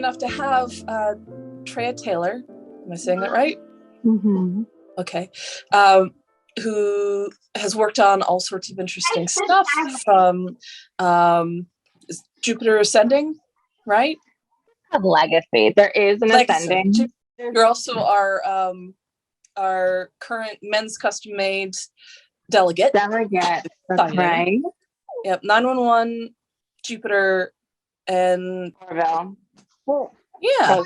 enough to have Treya Taylor. Am I saying that right? Mm-hmm. Okay. Who has worked on all sorts of interesting stuff from Jupiter Ascending, right? A legacy. There is an ascending. You're also our current men's custom made delegate. That's right. Yep, 911, Jupiter, and Orville. Yeah.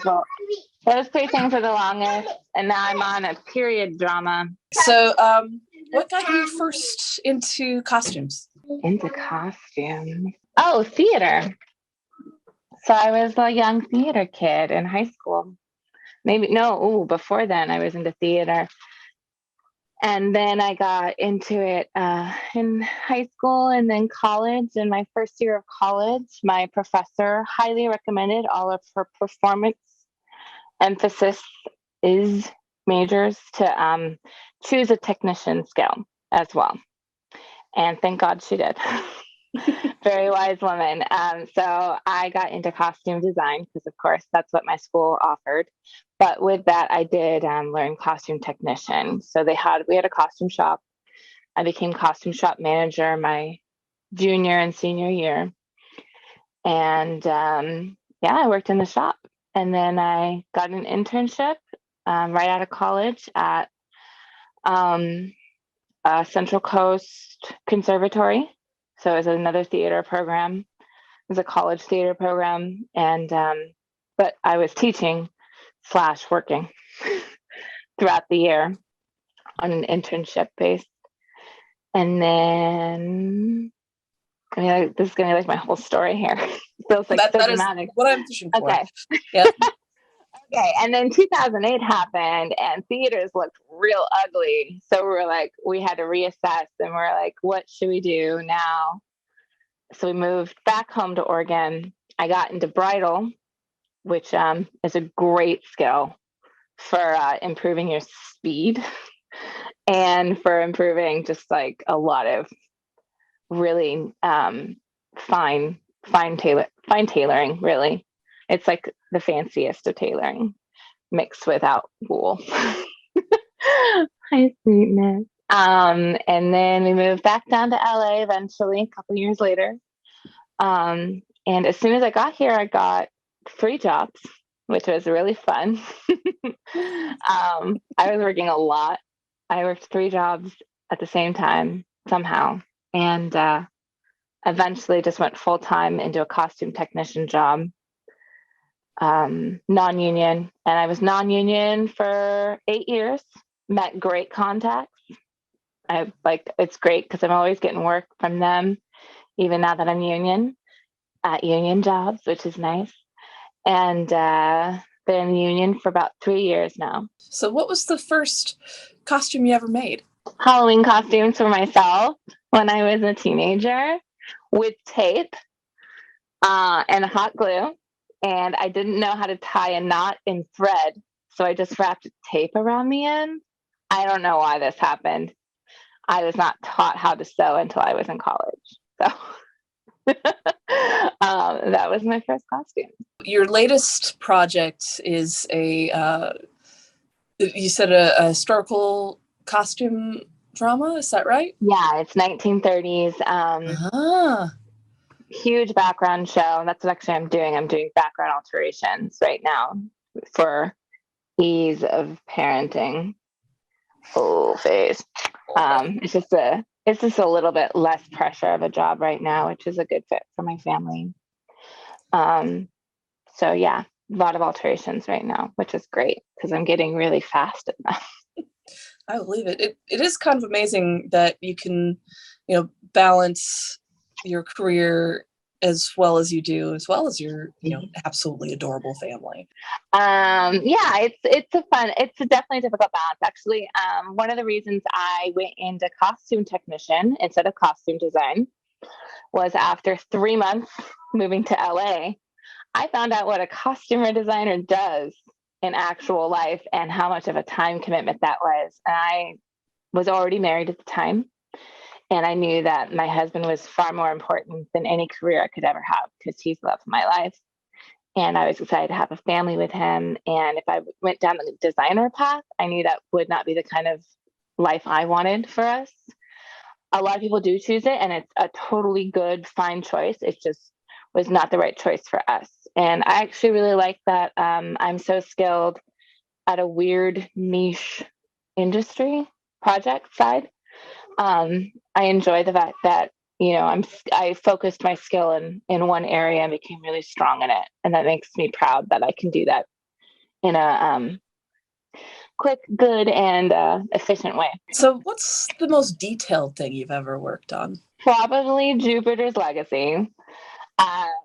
Those three things are the longest, and now I'm on a period drama. So, what got you first into costumes? Into costumes? Oh, theater. So I was a young theater kid in high school. Before then I was into theater. And then I got into it in high school and then college. In my first year of college, my professor highly recommended all of her performance emphasis majors to choose a technician skill as well. And thank God she did. Very wise woman. So I got into costume design because, of course, that's what my school offered. But with that, I did learn costume technician. So we had a costume shop. I became costume shop manager my junior and senior year. And I worked in the shop. And then I got an internship right out of college at Central Coast Conservatory. So it was another theater program. It was a college theater program. And but I was teaching / working throughout the year on an internship base. And then, this is going to be like my whole story here. It feels like so dramatic. What I'm fishing for. Okay. Yeah. Okay. And then 2008 happened and theaters looked real ugly. So we had to reassess and we're like, what should we do now? So we moved back home to Oregon. I got into bridal, which is a great skill for improving your speed and for improving just like a lot of really fine tailoring, really. It's like the fanciest of tailoring mixed without wool. Hi, sweetness. And then we moved back down to LA eventually, a couple years later. And as soon as I got here, I got 3 jobs, which was really fun. I was working a lot. I worked 3 jobs at the same time somehow. And eventually just went full time into a costume technician job, non-union. And I was non-union for 8 years, met great contacts. It's great because I'm always getting work from them, even now that I'm union at union jobs, which is nice. And been in union for about 3 years now. So what was the first costume you ever made? Halloween costumes for myself when I was a teenager with tape and hot glue. And I didn't know how to tie a knot in thread. So I just wrapped tape around the end. I don't know why this happened. I was not taught how to sew until I was in college. So that was my first costume. Your latest project is you said a historical costume drama, is that right? Yeah, it's 1930s. Huge background show. That's what actually I'm doing. I'm doing background alterations right now for ease of parenting. Full face. It's just a little bit less pressure of a job right now, which is a good fit for my family. So yeah, a lot of alterations right now, which is great because I'm getting really fast at them. I believe it. It is kind of amazing that you can, balance your career as well as you do, as well as your, absolutely adorable family. It's definitely a difficult balance. Actually, one of the reasons I went into costume technician instead of costume design was after 3 months moving to LA, I found out what a costumer designer does in actual life and how much of a time commitment that was. And I was already married at the time. And I knew that my husband was far more important than any career I could ever have because he's the love of my life. and I was excited to have a family with him. And if I went down the designer path, I knew that would not be the kind of life I wanted for us. A lot of people do choose it, and it's a totally good, fine choice. It just was not the right choice for us. And I actually really like that I'm so skilled at a weird niche industry project side. I enjoy the fact that I focused my skill in one area and became really strong in it, and that makes me proud that I can do that in a quick, good, and efficient way. So what's the most detailed thing you've ever worked on? Probably Jupiter's Legacy.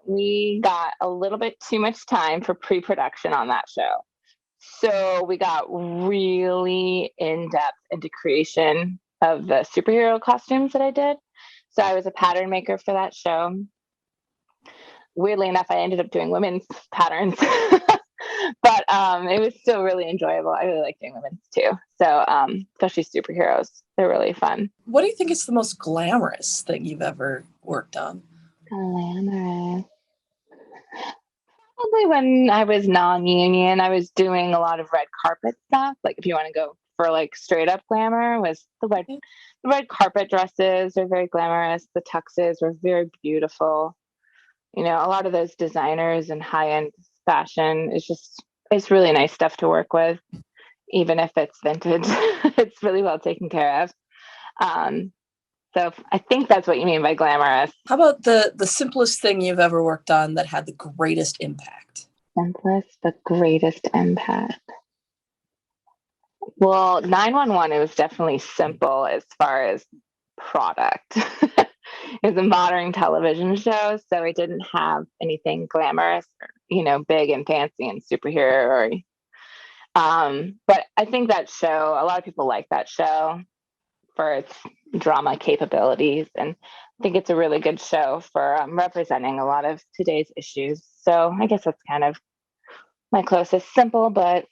We got a little bit too much time for pre-production on that show. So we got really in depth into creation of the superhero costumes that I did. So I was a pattern maker for that show. Weirdly enough, I ended up doing women's patterns, but it was still really enjoyable. I really like doing women's too. So especially superheroes, they're really fun. What do you think is the most glamorous thing you've ever worked on? Glamorous. Probably when I was non-union, I was doing a lot of red carpet stuff. Like if you want to go for like straight up glamour, was the red carpet dresses are very glamorous. The tuxes were very beautiful. A lot of those designers and high-end fashion it's really nice stuff to work with, even if it's vintage. It's really well taken care of. So I think that's what you mean by glamorous. How about the simplest thing you've ever worked on that had the greatest impact? Simplest but greatest impact. Well, 911, it was definitely simple as far as product. It was a modern television show, so it didn't have anything glamorous, or, big and fancy and superhero. But I think that show, a lot of people like that show for its drama capabilities, and I think it's a really good show for representing a lot of today's issues. So I guess that's kind of my closest, simple but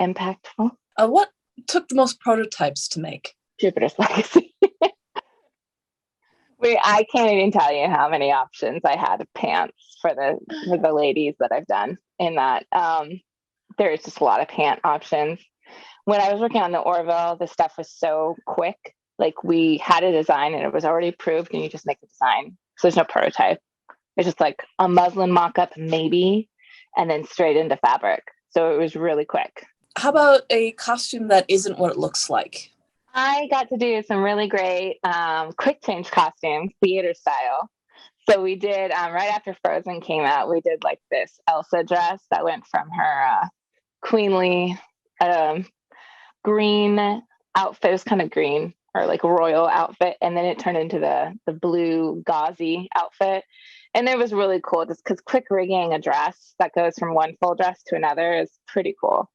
impactful. What took the most prototypes to make? Jupiter's Legacy. I can't even tell you how many options I had of pants for the ladies that I've done in that. There's just a lot of pant options. When I was working on the Orville, the stuff was so quick. Like we had a design and it was already approved, and you just make the design. So there's no prototype. It's just like a muslin mock-up maybe, and then straight into fabric. So it was really quick. How about a costume that isn't what it looks like? I got to do some really great quick change costumes, theater style. So we did, right after Frozen came out, we did like this Elsa dress that went from her queenly green outfit. It was kind of green, or like royal outfit. And then it turned into the blue gauzy outfit. And it was really cool just because quick rigging a dress that goes from one full dress to another is pretty cool.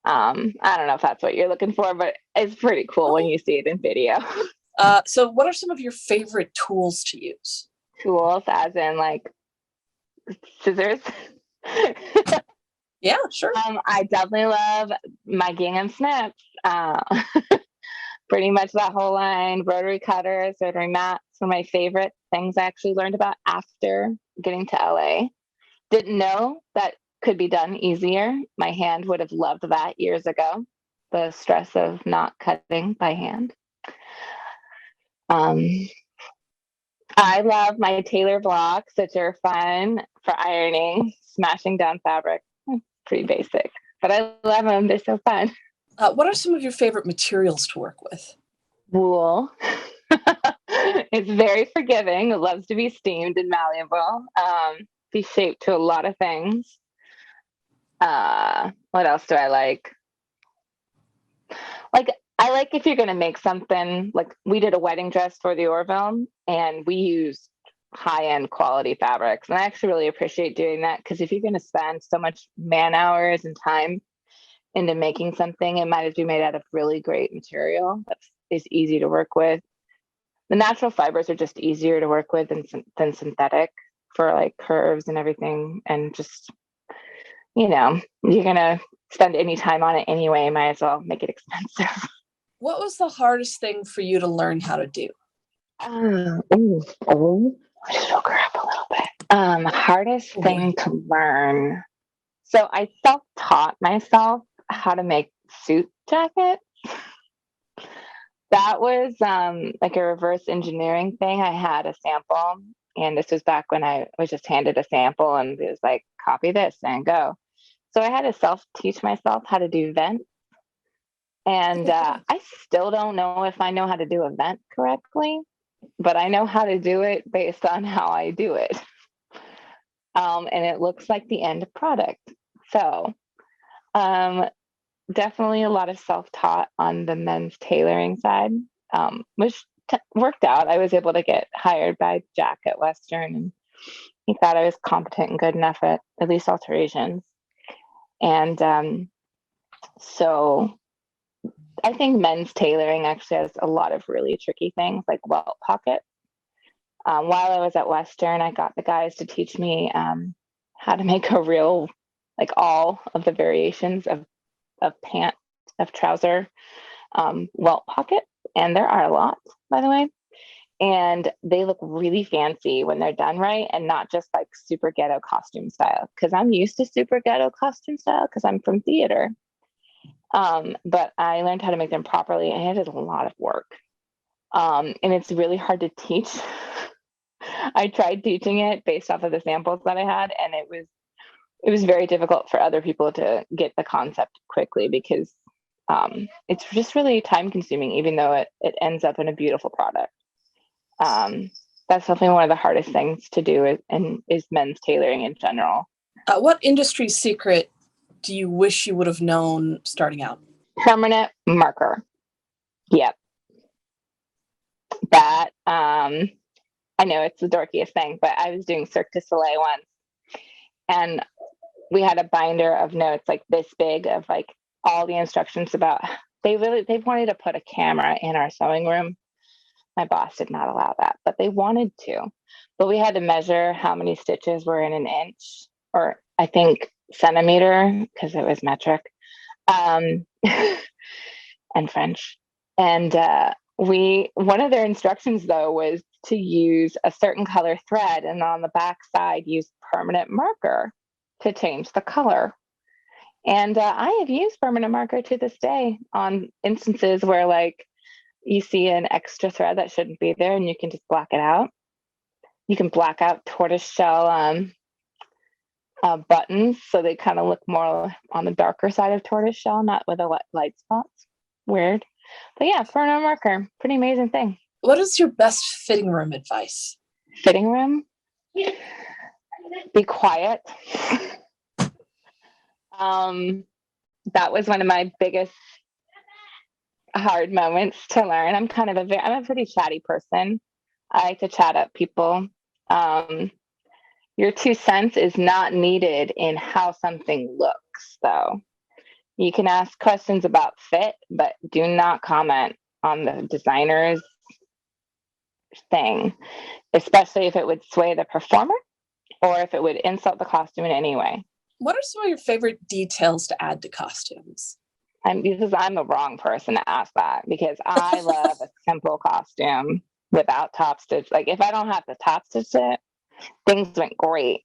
I don't know if that's what you're looking for, but it's pretty cool when you see it in video. So what are some of your favorite tools to use? Tools as in like scissors? Yeah, sure. I definitely love my gingham snips. Pretty much that whole line. Rotary cutters, rotary mats were my favorite things I actually learned about after getting to LA. Didn't know that could be done easier. My hand would have loved that years ago. The stress of not cutting by hand. I love my tailor blocks, which are fun for ironing, smashing down fabric. Pretty basic, but I love them. They're so fun. What are some of your favorite materials to work with? Wool. It's very forgiving. It loves to be steamed and malleable. Be shaped to a lot of things. What else do I like? Like, I like if you're going to make something, like we did a wedding dress for the Orville and we used high-end quality fabrics. And I actually really appreciate doing that because if you're going to spend so much man hours and time into making something, it might as well be made out of really great material that is easy to work with. The natural fibers are just easier to work with than synthetic for like curves and everything. And just, you're going to spend any time on it anyway, might as well make it expensive. What was the hardest thing for you to learn how to do? I just woke her up a little bit. Hardest Oh boy. thing to learn. So I self-taught myself how to make suit jackets. That was like a reverse engineering thing. I had a sample, and this was back when I was just handed a sample and it was like, copy this and go. So I had to self teach myself how to do vent. And I still don't know if I know how to do a vent correctly, but I know how to do it based on how I do it. And it looks like the end product. So um, definitely a lot of self-taught on the men's tailoring side, which worked out. I was able to get hired by Jack at Western, and he thought I was competent and good enough at least alterations. And so I think men's tailoring actually has a lot of really tricky things like welt pocket. While I was at Western, I got the guys to teach me how to make a real, like all of the variations of pant, of trouser welt pocket. And there are a lot, by the way. And they look really fancy when they're done right and not just like super ghetto costume style. Because I'm used to super ghetto costume style because I'm from theater. But I learned how to make them properly, and it is a lot of work. And it's really hard to teach. I tried teaching it based off of the samples that I had, and it was very difficult for other people to get the concept quickly because it's just really time consuming, even though it ends up in a beautiful product. That's definitely one of the hardest things to do is men's tailoring in general. What industry secret do you wish you would have known starting out? Permanent marker. Yep. That I know it's the dorkiest thing, but I was doing Cirque du Soleil once, and we had a binder of notes like this big of like all the instructions about they wanted to put a camera in our sewing room. My boss did not allow that, but they wanted to. But we had to measure how many stitches were in an inch, or I think centimeter, because it was metric, and French. And one of their instructions though was to use a certain color thread, and on the back side use permanent marker to change the color. And I have used permanent marker to this day on instances where like you see an extra thread that shouldn't be there and you can just black it out. You can black out tortoiseshell buttons so they kind of look more on the darker side of tortoiseshell, not with the light spots. Weird. But yeah, permanent marker, pretty amazing thing. What is your best fitting room advice? Fitting room? Be quiet. That was one of my biggest hard moments to learn. I'm a pretty chatty person. I like to chat up people. Your 2 cents is not needed in how something looks, though. You can ask questions about fit, but do not comment on the designer's thing, especially if it would sway the performer or if it would insult the costume in any way. What are some of your favorite details to add to costumes? Because I'm the wrong person to ask that, because I love a simple costume without top stitch. Like if I don't have to top stitch it, things went great.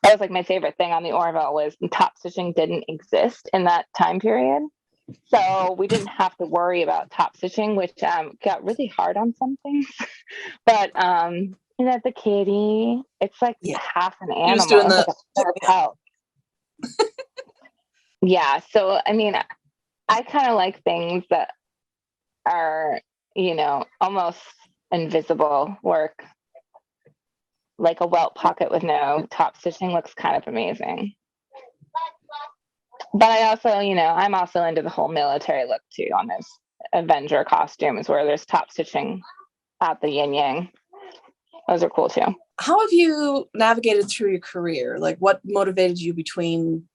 That was like my favorite thing on the Orville was top stitching didn't exist in that time period. So we didn't have to worry about top stitching, which got really hard on some things. But the kitty, it's like half an animal. He was doing it's like a pelt. Yeah. So I mean, I kind of like things that are, almost invisible work. Like a welt pocket with no top stitching looks kind of amazing. But I also, I'm also into the whole military look too on those Avenger costumes where there's top stitching at the yin yang. Those are cool too. How have you navigated through your career? Like what motivated you between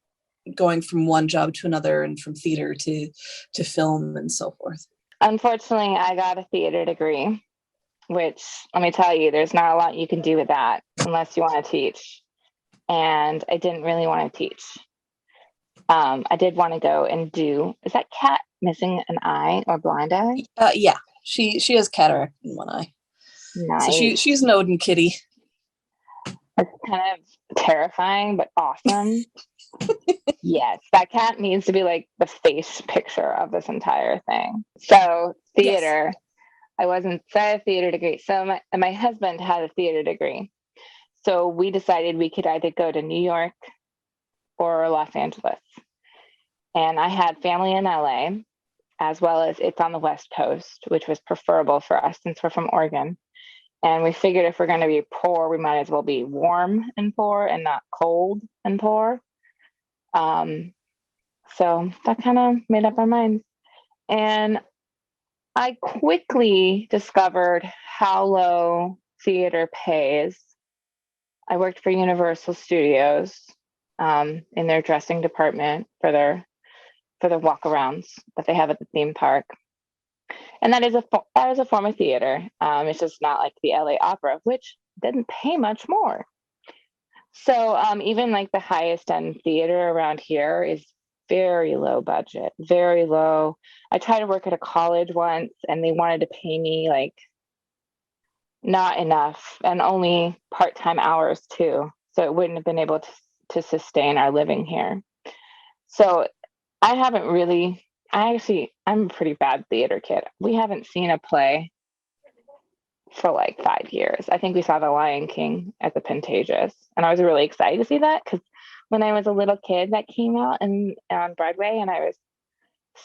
going from one job to another and from theater to film and so forth? Unfortunately, I got a theater degree, which let me tell you, there's not a lot you can do with that unless you want to teach. And I didn't really want to teach. I did want to go and is that cat missing an eye or blind eye? Yeah, she has cataract in one eye. Nice. So she's an Odin kitty. It's kind of terrifying, but awesome. Yes, that cat needs to be like the face picture of this entire thing. So, Yes. theater. I wasn't a theater degree. So my husband had a theater degree. So we decided we could either go to New York or Los Angeles. And I had family in LA, as well as it's on the West Coast, which was preferable for us since we're from Oregon. And we figured if we're going to be poor, we might as well be warm and poor and not cold and poor. Um, so that kind of made up our minds. And I quickly discovered how low theater pays. I worked for Universal Studios in their dressing department for their walkarounds that they have at the theme park, and that is a form of theater. It's just not like the LA Opera, which didn't pay much more. So even like the highest end theater around here is very low budget, very low. I tried to work at a college once, and they wanted to pay me like not enough and only part-time hours too. So it wouldn't have been able to sustain our living here. So I haven't really, I'm a pretty bad theater kid. We haven't seen a play for like 5 years. I think we saw The Lion King at the Pantages, and I was really excited to see that because when I was a little kid, that came out and on Broadway, and I was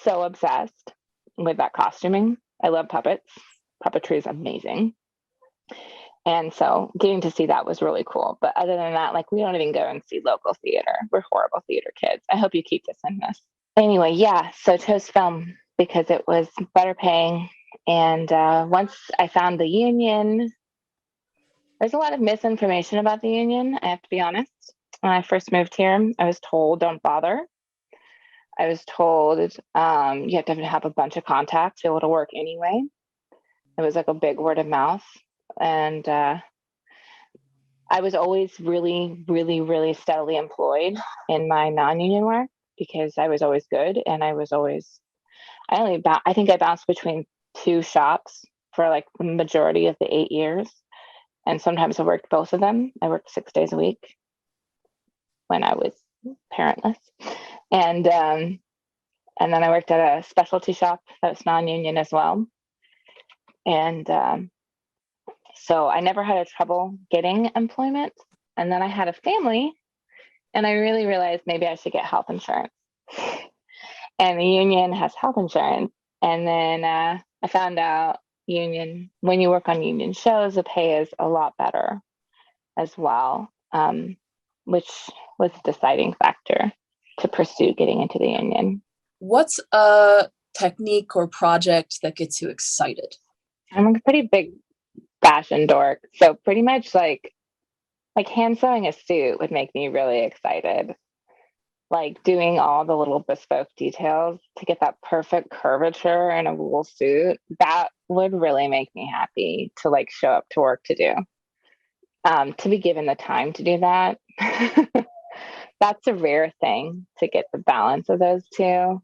so obsessed with that costuming. I love puppets. Puppetry is amazing. And so getting to see that was really cool. But other than that, like we don't even go and see local theater. We're horrible theater kids. I hope you keep this in this. Anyway, yeah, so chose film because it was better paying. And once I found the union, there's a lot of misinformation about the union, I have to be honest. When I first moved here, I was told don't bother. I was told you have to have a bunch of contacts to be able to work anyway. It was like a big word of mouth. And I was always really, really, really steadily employed in my non-union work because I was always good, and I think I bounced between two shops for like the majority of the 8 years, and sometimes I worked both of them. I worked 6 days a week when I was parentless, and then I worked at a specialty shop that was non-union as well, and so I never had a trouble getting employment. And then I had a family, and I really realized maybe I should get health insurance. And the union has health insurance. And then I found out when you work on union shows, the pay is a lot better as well, which was a deciding factor to pursue getting into the union. What's a technique or project that gets you excited? I'm a pretty big fashion dork. So pretty much like hand sewing a suit would make me really excited. Like doing all the little bespoke details to get that perfect curvature in a wool suit, that would really make me happy to like show up to work to do. To be given the time to do that, that's a rare thing to get the balance of those two.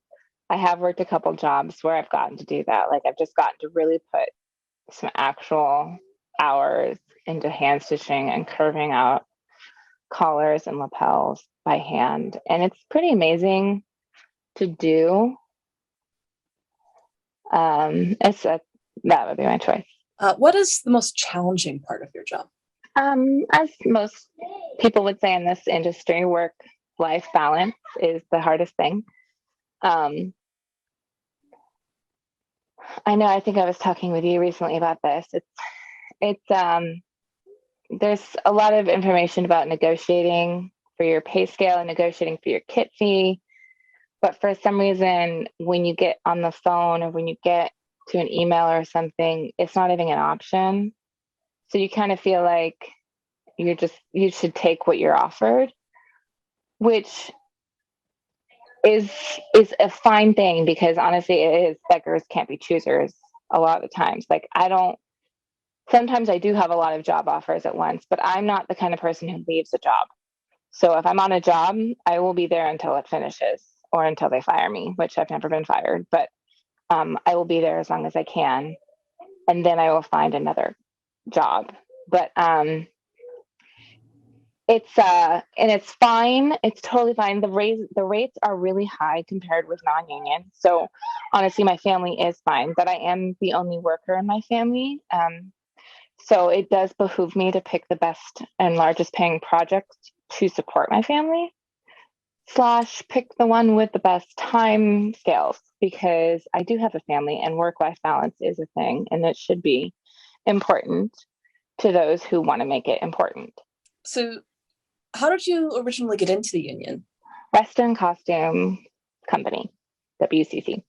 I have worked a couple jobs where I've gotten to do that. Like I've just gotten to really put some actual hours into hand stitching and curving out collars and lapels by hand. And it's pretty amazing to do. That would be my choice. What is the most challenging part of your job? As most people would say in this industry, work-life balance is the hardest thing. I know. I think I was talking with you recently about this. It's there's a lot of information about negotiating for your pay scale and negotiating for your kit fee. But for some reason, when you get on the phone or when you get to an email or something, it's not even an option. So you kind of feel like you should take what you're offered, which is is a fine thing because honestly, it is beggars can't be choosers a lot of the times. Like I don't. Sometimes I do have a lot of job offers at once, but I'm not the kind of person who leaves a job. So if I'm on a job, I will be there until it finishes or until they fire me, which I've never been fired, but I will be there as long as I can. And then I will find another job. But And it's fine. It's totally fine. The rates are really high compared with non-union. So honestly, my family is fine, but I am the only worker in my family. So it does behoove me to pick the best and largest paying project to support my family, slash pick the one with the best time scales, because I do have a family and work-life balance is a thing, and it should be important to those who want to make it important. So how did you originally get into the union? Western Costume Company, WCC.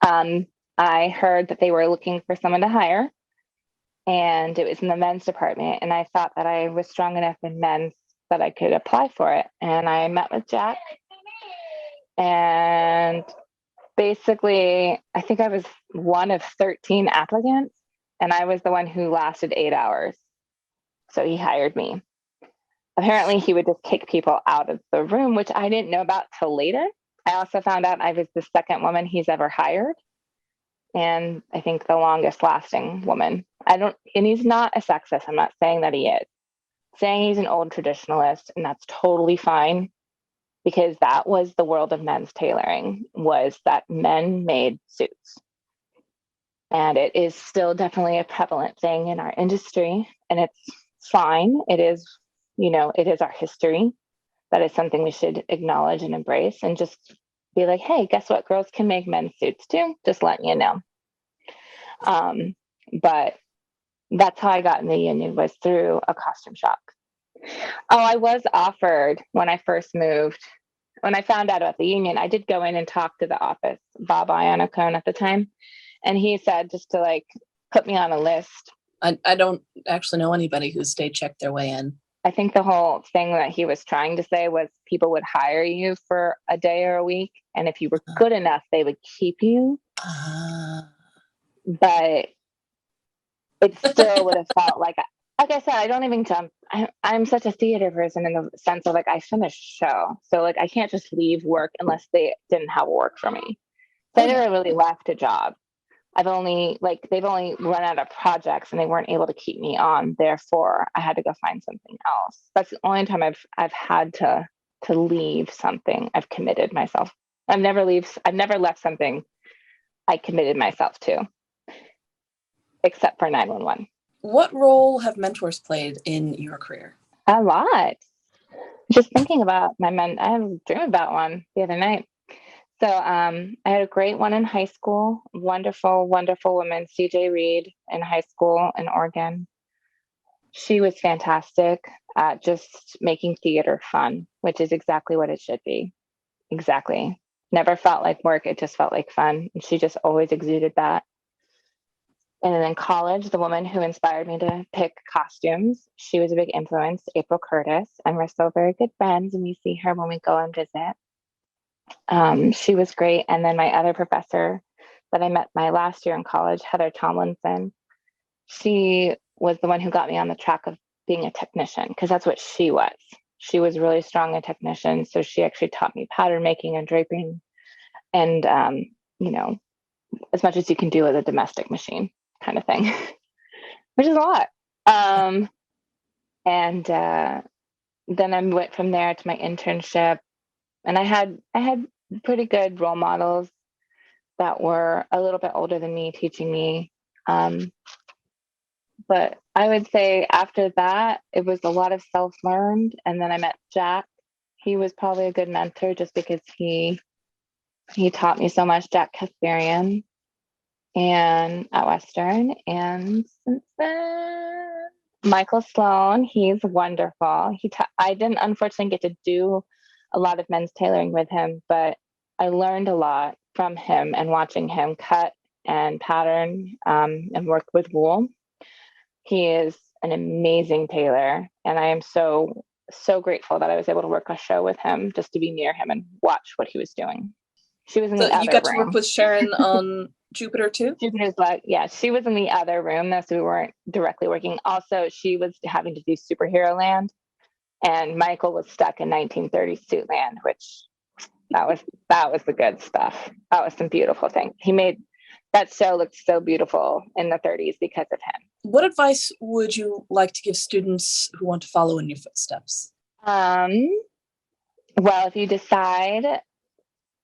I heard that they were looking for someone to hire, and it was in the men's department. And I thought that I was strong enough in men's that I could apply for it. And I met with Jack, and basically, I think I was one of 13 applicants, and I was the one who lasted 8 hours. So he hired me. Apparently, he would just kick people out of the room, which I didn't know about till later. I also found out I was the second woman he's ever hired, and I think the longest lasting woman. And he's not a sexist. I'm not saying that he is. Saying he's an old traditionalist, and that's totally fine, because that was the world of men's tailoring, was that men made suits. And it is still definitely a prevalent thing in our industry, and it's fine. It is, it is our history. That is something we should acknowledge and embrace, and just be like, hey, guess what? Girls can make men's suits too. Just letting you know. But that's how I got in the union, was through a costume shop. Oh, I was offered when I first moved. When I found out about the union, I did go in and talk to the office, Bob Iannacone at the time. And he said just to like put me on a list. I don't actually know anybody who's state checked their way in. I think the whole thing that he was trying to say was people would hire you for a day or a week, and if you were good enough, they would keep you. But it still would have felt like I said, I don't even jump. I'm such a theater person in the sense of like I finish show, so like I can't just leave work unless they didn't have work for me. So I never really left a job. They've only run out of projects and they weren't able to keep me on. Therefore, I had to go find something else. That's the only time I've had to leave something. I've committed myself. I've never left something I committed myself to, except for 911. What role have mentors played in your career? A lot. Just thinking about my men, I had a dream about one the other night. So I had a great one in high school. Wonderful, wonderful woman, CJ Reed, in high school in Oregon. She was fantastic at just making theater fun, which is exactly what it should be. Exactly. Never felt like work. It just felt like fun. And she just always exuded that. And then in college, the woman who inspired me to pick costumes, she was a big influence, April Curtis, and we're still very good friends, and we see her when we go and visit. She was great. And then my other professor that I met my last year in college, Heather Tomlinson, she was the one who got me on the track of being a technician, because that's what she was. She was really strong a technician. So she actually taught me pattern making and draping and, as much as you can do with a domestic machine kind of thing, which is a lot. And then I went from there to my internship, and I had pretty good role models that were a little bit older than me teaching me. But I would say after that, it was a lot of self-learned. And then I met Jack. He was probably a good mentor just because he taught me so much, Jack Kasparian, and at Western. And since then, Michael Sloan, he's wonderful. I didn't unfortunately get to do a lot of men's tailoring with him, but I learned a lot from him and watching him cut and pattern and work with wool. He is an amazing tailor, and I am so grateful that I was able to work a show with him, just to be near him and watch what he was doing. She was in the other room. You got to work with Sharon on Jupiter too? Jupiter's like, yeah, she was in the other room though, so we weren't directly working. Also, she was having to do Superhero Land, and Michael was stuck in 1930s Suit Land, which that was the good stuff. That was some beautiful things. He made that show look so beautiful in the 30s because of him. What advice would you like to give students who want to follow in your footsteps? Um, well, if you decide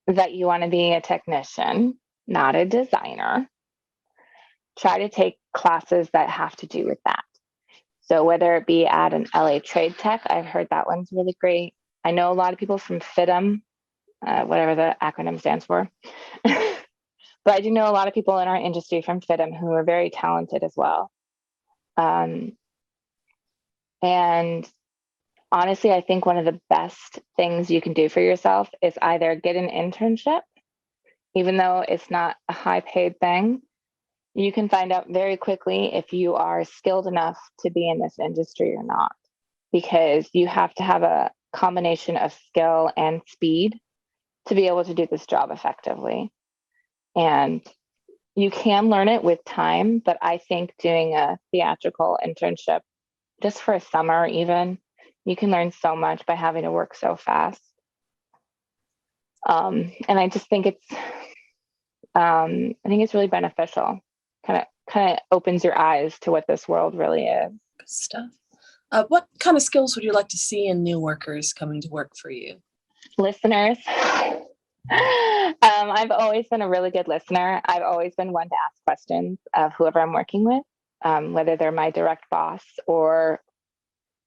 that you want to be a technician, not a designer, try to take classes that have to do with that. So whether it be at an LA Trade Tech, I've heard that one's really great. I know a lot of people from FITM, whatever the acronym stands for. But I do know a lot of people in our industry from FITM who are very talented as well. And honestly, I think one of the best things you can do for yourself is either get an internship, even though it's not a high paid thing. You can find out very quickly if you are skilled enough to be in this industry or not, because you have to have a combination of skill and speed to be able to do this job effectively. And you can learn it with time, but I think doing a theatrical internship just for a summer, even, you can learn so much by having to work so fast. And I just think it's really beneficial. Kind of opens your eyes to what this world really is. Good stuff. What kind of skills would you like to see in new workers coming to work for you? Listeners. I've always been a really good listener. I've always been one to ask questions of whoever I'm working with, whether they're my direct boss or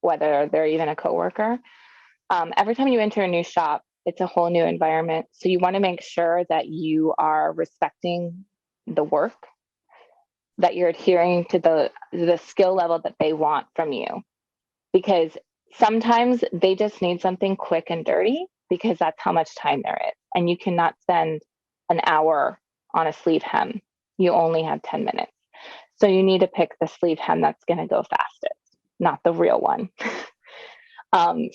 whether they're even a coworker. Every time you enter a new shop, it's a whole new environment. So you want to make sure that you are respecting the work, that you're adhering to the skill level that they want from you. Because sometimes they just need something quick and dirty because that's how much time there is. And you cannot spend an hour on a sleeve hem. You only have 10 minutes. So you need to pick the sleeve hem that's going to go fastest, not the real one.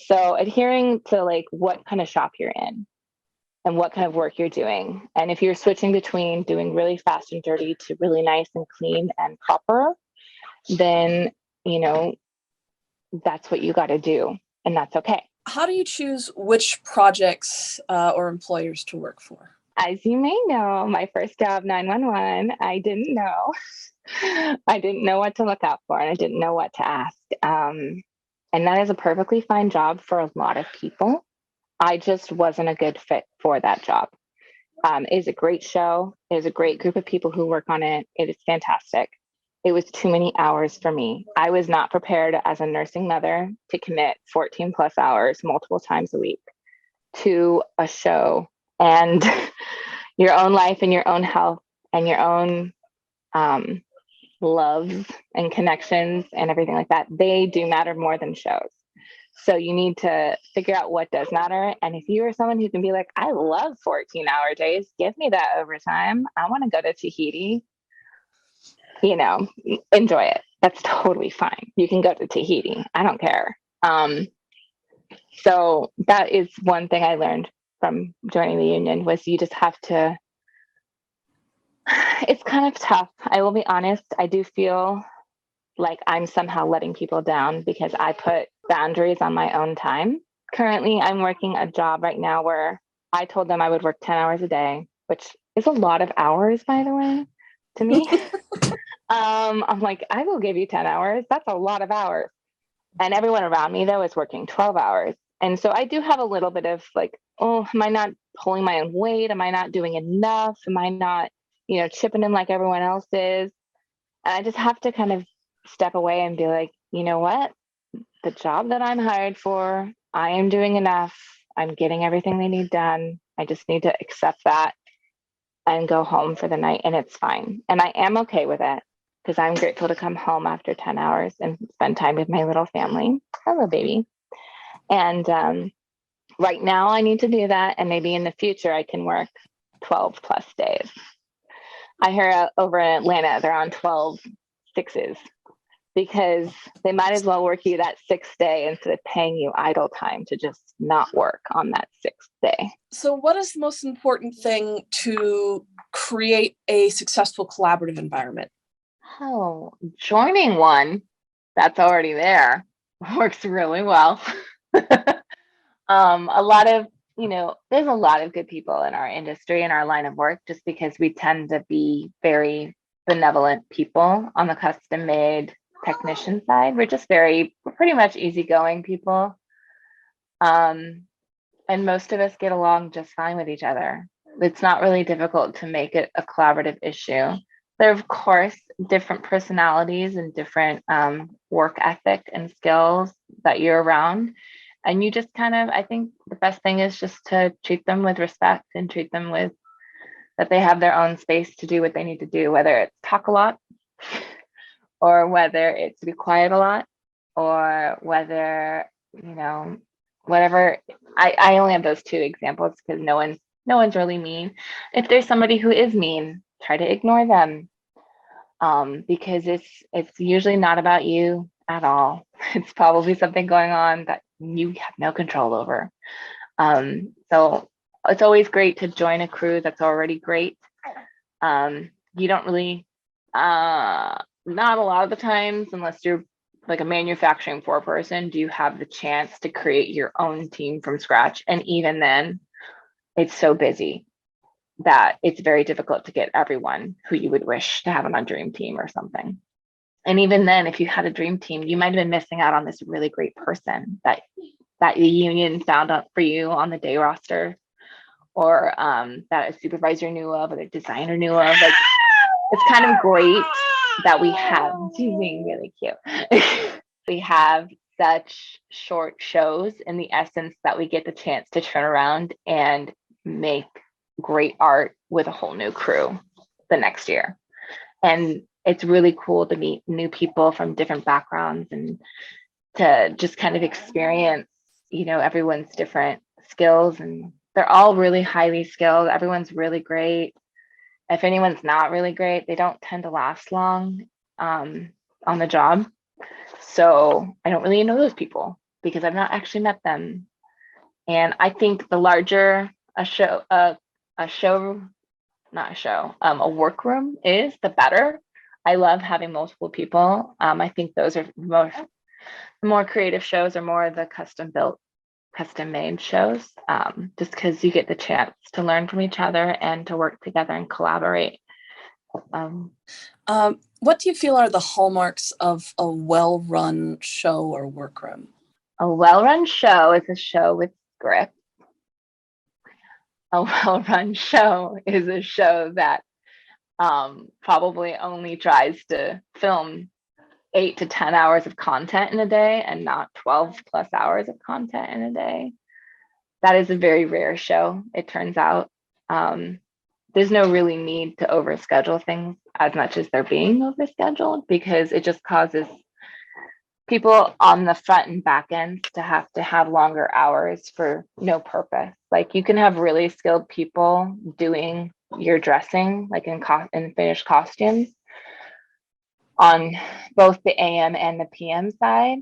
So adhering to like what kind of shop you're in and what kind of work you're doing. And if you're switching between doing really fast and dirty to really nice and clean and proper, then, that's what you got to do. And that's okay. How do you choose which projects or employers to work for? As you may know, my first job, 911, I didn't know. I didn't know what to look out for and I didn't know what to ask. And that is a perfectly fine job for a lot of people. I just wasn't a good fit for that job. It is a great show. It is a great group of people who work on it. It is fantastic. It was too many hours for me. I was not prepared as a nursing mother to commit 14 plus hours multiple times a week to a show and your own life and your own health and your own loves and connections and everything like that. They do matter more than shows. So you need to figure out what does matter. And if you are someone who can be like, I love 14-hour days, give me that overtime. I want to go to Tahiti. Enjoy it. That's totally fine. You can go to Tahiti. I don't care. So that is one thing I learned from joining the union was you just have to, it's kind of tough. I will be honest. I do feel like I'm somehow letting people down because I put boundaries on my own time. Currently, I'm working a job right now where I told them I would work 10 hours a day, which is a lot of hours, by the way, to me. I'm like, I will give you 10 hours. That's a lot of hours. And everyone around me, though, is working 12 hours. And so I do have a little bit of like, oh, am I not pulling my own weight? Am I not doing enough? Am I not, chipping in like everyone else is? And I just have to kind of step away and be like, you know what? The job that I'm hired for, I am doing enough. I'm getting everything they need done. I just need to accept that and go home for the night. And it's fine. And I am okay with it because I'm grateful to come home after 10 hours and spend time with my little family. Hello, baby. And right now I need to do that. And maybe in the future I can work 12 plus days. I hear over in Atlanta, they're on 12 sixes because they might as well work you that sixth day instead of paying you idle time to just not work on that sixth day. So what is the most important thing to create a successful collaborative environment? Oh, joining one that's already there works really well. A lot of, there's a lot of good people in our industry and our line of work just because we tend to be very benevolent people on the custom made technician side. We're pretty much easygoing people. And most of us get along just fine with each other. It's not really difficult to make it a collaborative issue. There are, of course, different personalities and different work ethic and skills that you're around. And you just kind of, I think the best thing is just to treat them with respect and treat them with that they have their own space to do what they need to do, whether it's talk a lot or whether it's be quiet a lot or whether, whatever. I only have those two examples because no one's really mean. If there's somebody who is mean, try to ignore them. Because it's usually not about you at all. It's probably something going on that you have no control over. So it's always great to join a crew that's already great. You don't really, not a lot of the times, unless you're like a manufacturing person, do you have the chance to create your own team from scratch. And even then, it's so busy that it's very difficult to get everyone who you would wish to have on a dream team or something. And even then, if you had a dream team, you might have been missing out on this really great person that the union found out for you on the day roster, or that a supervisor knew of, or the designer knew of. Like, it's kind of great that we have, she's being really cute. We have such short shows in the essence that we get the chance to turn around and make great art with a whole new crew the next year. And it's really cool to meet new people from different backgrounds and to just kind of experience, everyone's different skills. And they're all really highly skilled. Everyone's really great. If anyone's not really great, they don't tend to last long on the job. So I don't really know those people because I've not actually met them. And I think the larger a workroom is, the better. I love having multiple people. I think those are more creative shows, or more of the custom made shows, just because you get the chance to learn from each other and to work together and collaborate. What do you feel are the hallmarks of a well-run show or workroom? A well-run show is a show with script. A well-run show is a show that probably only tries to film 8 to 10 hours of content in a day and not 12 plus hours of content in a day. That is a very rare show, it turns out. There's no really need to overschedule things as much as they're being overscheduled, because it just causes people on the front and back ends to have longer hours for no purpose. Like, you can have really skilled people doing your dressing, like in finished costumes, on both the AM and the PM side.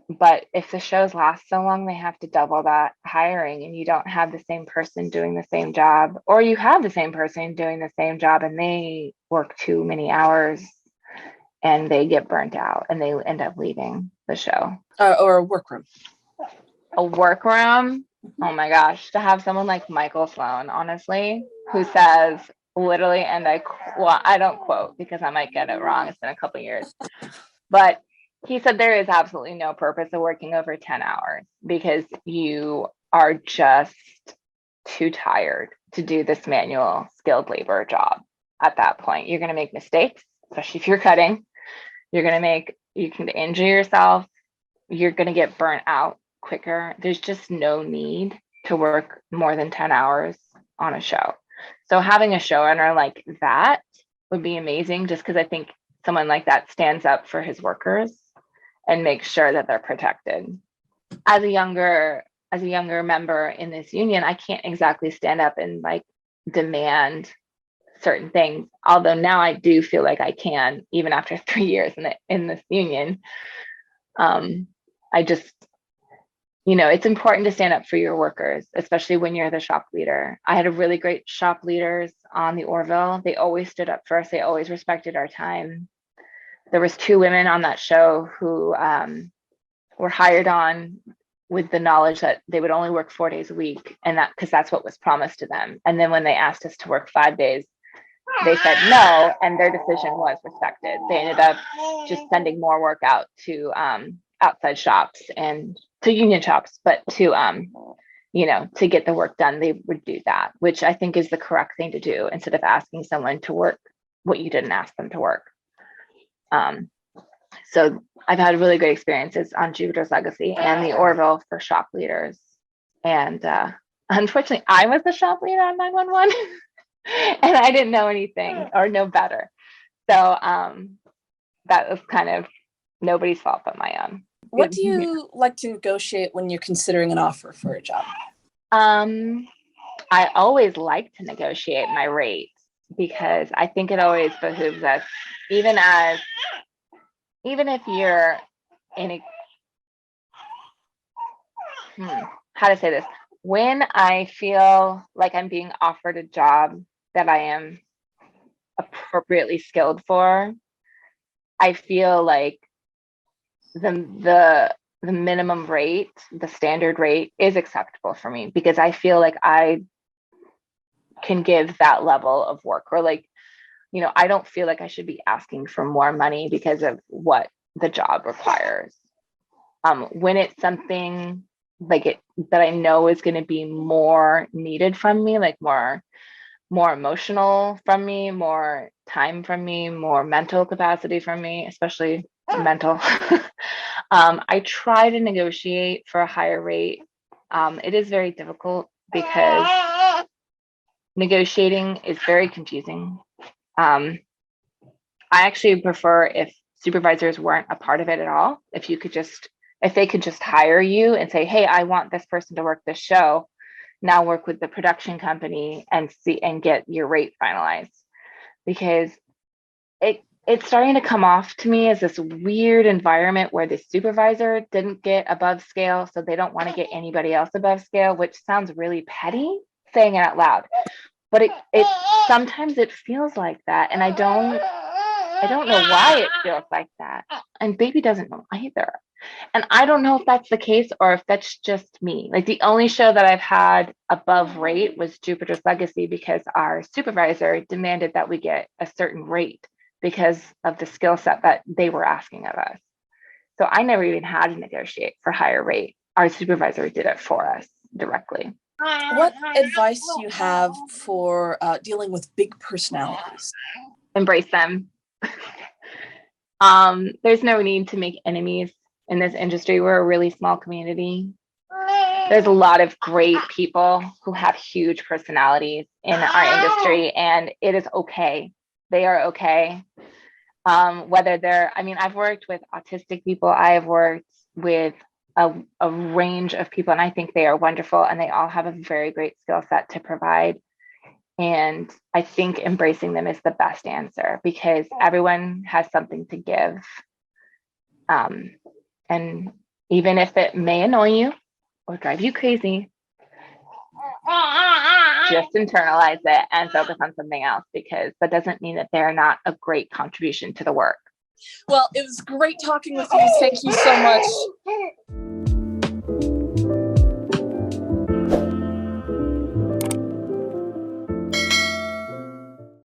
But if the shows last so long, they have to double that hiring, and you don't have the same person doing the same job, or you have the same person doing the same job and they work too many hours and they get burnt out and they end up leaving the show. Or a workroom. A workroom. Oh my gosh, to have someone like Michael Sloan, honestly, who says literally, and I don't quote because I might get it wrong, it's been a couple of years, but he said there is absolutely no purpose of working over 10 hours because you are just too tired to do this manual skilled labor job. At that point, you're going to make mistakes, especially if you're cutting. You can injure yourself. You're going to get burnt out quicker. There's just no need to work more than 10 hours on a show. So having a showrunner like that would be amazing, just because I think someone like that stands up for his workers and makes sure that they're protected. As a younger member in this union, I can't exactly stand up and like demand certain things. Although now I do feel like I can, even after 3 years in this union. I just, it's important to stand up for your workers, especially when you're the shop leader. I had a really great shop leaders on the Orville. They always stood up for us. They always respected our time. There was 2 women on that show who were hired on with the knowledge that they would only work 4 days a week, and that because that's what was promised to them. And then when they asked us to work 5 days, they said no, and their decision was respected. They ended up just sending more work out to outside shops and to union shops, but to to get the work done, they would do that, which I think is the correct thing to do instead of asking someone to work what you didn't ask them to work. So I've had really great experiences on Jupiter's Legacy and the Orville for shop leaders. And unfortunately, I was the shop leader on 911 and I didn't know anything or know better. So that was kind of nobody's fault but my own. What do you like to negotiate when you're considering an offer for a job? I always like to negotiate my rates because I think it always behooves us, even if you're in a, how to say this, when I feel like I'm being offered a job that I am appropriately skilled for, I feel like the minimum rate, the standard rate is acceptable for me because I feel like I can give that level of work, or like, I don't feel like I should be asking for more money because of what the job requires. When it's something like it that I know is going to be more needed from me, like more emotional from me, more time from me, more mental capacity from me, especially mental. I try to negotiate for a higher rate. It is very difficult because negotiating is very confusing. I actually prefer if supervisors weren't a part of it at all. If they could just hire you and say, hey, I want this person to work this show. Now work with the production company and get your rate finalized, because it's starting to come off to me as this weird environment where the supervisor didn't get above scale, so they don't want to get anybody else above scale, which sounds really petty saying it out loud, but it sometimes it feels like that, and I don't know why it feels like that, and baby doesn't know either. And I don't know if that's the case or if that's just me. Like the only show that I've had above rate was Jupiter's Legacy because our supervisor demanded that we get a certain rate because of the skill set that they were asking of us. So I never even had to negotiate for higher rate. Our supervisor did it for us directly. What advice do you have for dealing with big personalities? Embrace them. There's no need to make enemies in this industry. We're a really small community. There's a lot of great people who have huge personalities in our industry, and it is okay. They are okay. Whether I've worked with autistic people. I have worked with a range of people, and I think they are wonderful, and they all have a very great skill set to provide. And I think embracing them is the best answer because everyone has something to give. And even if it may annoy you or drive you crazy, just internalize it and focus on something else, because that doesn't mean that they're not a great contribution to the work. Well, it was great talking with you. Thank you so much.